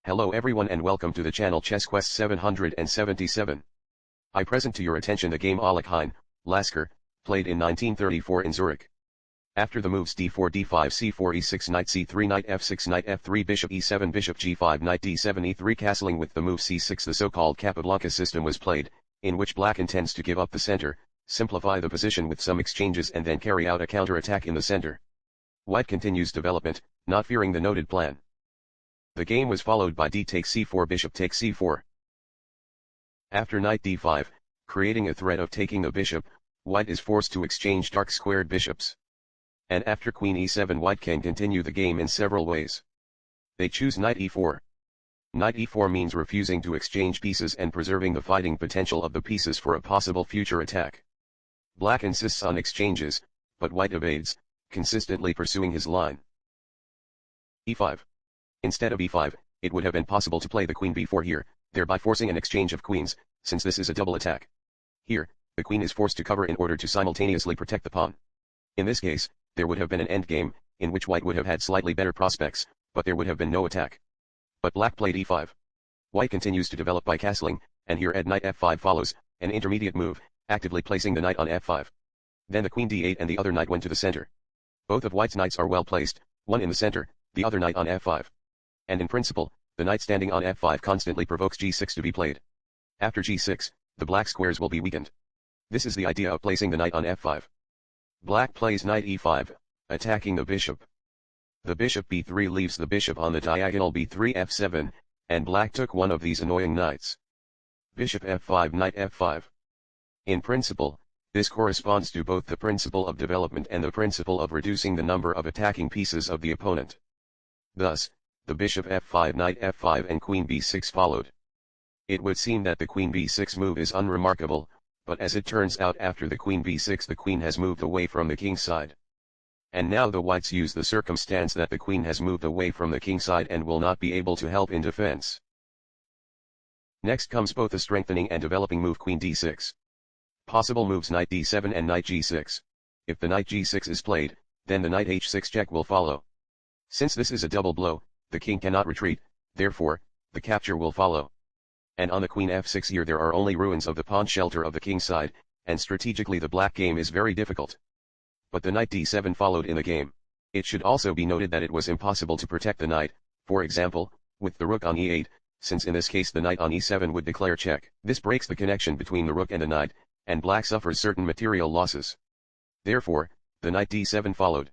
Hello everyone and welcome to the channel ChessQuest777. I present to your attention the game Alekhine, Lasker, played in 1934 in Zurich. After the moves d4 d5 c4 e6 knight c3 knight f6 knight f3 bishop e7 bishop g5 knight d7 e3 castling with the move c6 the so-called Capablanca system was played, in which black intends to give up the center, simplify the position with some exchanges and then carry out a counter-attack in the center. White continues development, not fearing the noted plan. The game was followed by d takes c4 bishop takes c4. After knight d5, creating a threat of taking the bishop, white is forced to exchange dark squared bishops. And after queen e7 white can continue the game in several ways. They choose knight e4. Knight e4 means refusing to exchange pieces and preserving the fighting potential of the pieces for a possible future attack. Black insists on exchanges, but white evades, consistently pursuing his line. e5. Instead of e5, it would have been possible to play the queen b4 here, thereby forcing an exchange of queens, since this is a double attack. Here, the queen is forced to cover in order to simultaneously protect the pawn. In this case, there would have been an endgame, in which white would have had slightly better prospects, but there would have been no attack. But black played e5. White continues to develop by castling, and here knight f5 follows, an intermediate move, actively placing the knight on f5. Then the queen d8 and the other knight went to the center. Both of white's knights are well placed, one in the center, the other knight on f5. And in principle, the knight standing on f5 constantly provokes g6 to be played. After g6, the black squares will be weakened. This is the idea of placing the knight on f5. Black plays knight e5, attacking the bishop. The bishop b3 leaves the bishop on the diagonal b3 f7, and black took one of these annoying knights. Bishop f5 knight f5. In principle, this corresponds to both the principle of development and the principle of reducing the number of attacking pieces of the opponent. Thus, the bishop f5 knight f5 and queen b6 followed. It would seem that the queen b6 move is unremarkable, but as it turns out after the queen b6 the queen has moved away from the king's side. And now the whites use the circumstance that the queen has moved away from the king's side and will not be able to help in defense. Next comes both a strengthening and developing move queen d6. Possible moves knight d7 and knight g6. If the knight g6 is played, then the knight h6 check will follow. Since this is a double blow, the king cannot retreat, therefore, the capture will follow. And on the queen f6 here there are only ruins of the pawn shelter of the king's side, and strategically the black game is very difficult. But the knight d7 followed in the game. It should also be noted that it was impossible to protect the knight, for example, with the rook on e8, since in this case the knight on e7 would declare check. This breaks the connection between the rook and the knight, and black suffers certain material losses. Therefore, the knight d7 followed.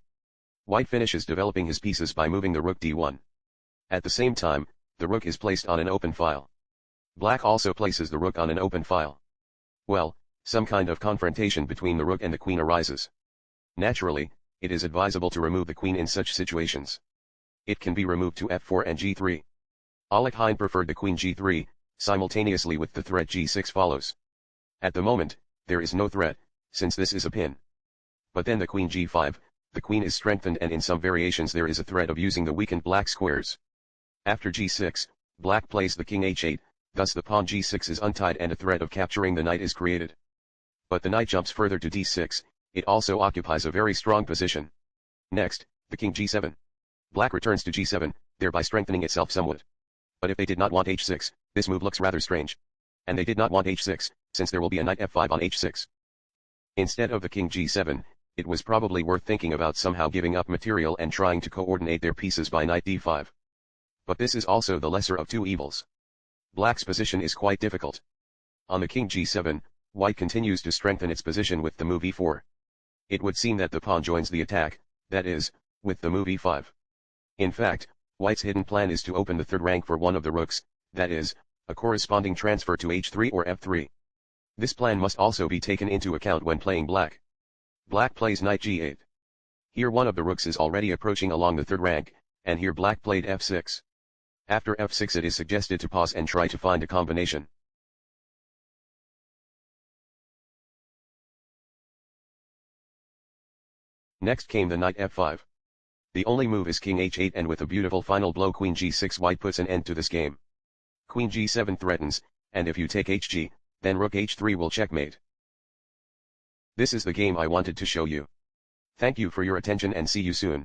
White finishes developing his pieces by moving the rook d1. At the same time, the rook is placed on an open file. Black also places the rook on an open file. Well, some kind of confrontation between the rook and the queen arises. Naturally, it is advisable to remove the queen in such situations. It can be removed to f4 and g3. Alekhine preferred the queen g3, simultaneously with the threat g6 follows. At the moment, there is no threat, since this is a pin. But then the queen g5, the queen is strengthened and in some variations there is a threat of using the weakened black squares. After g6, black plays the king h8, thus the pawn g6 is untied and a threat of capturing the knight is created. But the knight jumps further to d6, it also occupies a very strong position. Next, the king g7. Black returns to g7, thereby strengthening itself somewhat. But if they did not want h6, this move looks rather strange. And they did not want h6, since there will be a knight f5 on h6. Instead of the king g7, it was probably worth thinking about somehow giving up material and trying to coordinate their pieces by knight d5. But this is also the lesser of two evils. Black's position is quite difficult. On the king g7, white continues to strengthen its position with the move e4. It would seem that the pawn joins the attack, that is, with the move e5. In fact, white's hidden plan is to open the third rank for one of the rooks, that is, a corresponding transfer to h3 or f3. This plan must also be taken into account when playing black. Black plays knight g8. Here one of the rooks is already approaching along the third rank, and here black played f6. After f6 it is suggested to pause and try to find a combination. Next came the knight f5. The only move is king h8 and with a beautiful final blow queen g6 white puts an end to this game. Queen g7 threatens, and if you take hg, then rook h3 will checkmate. This is the game I wanted to show you. Thank you for your attention and see you soon.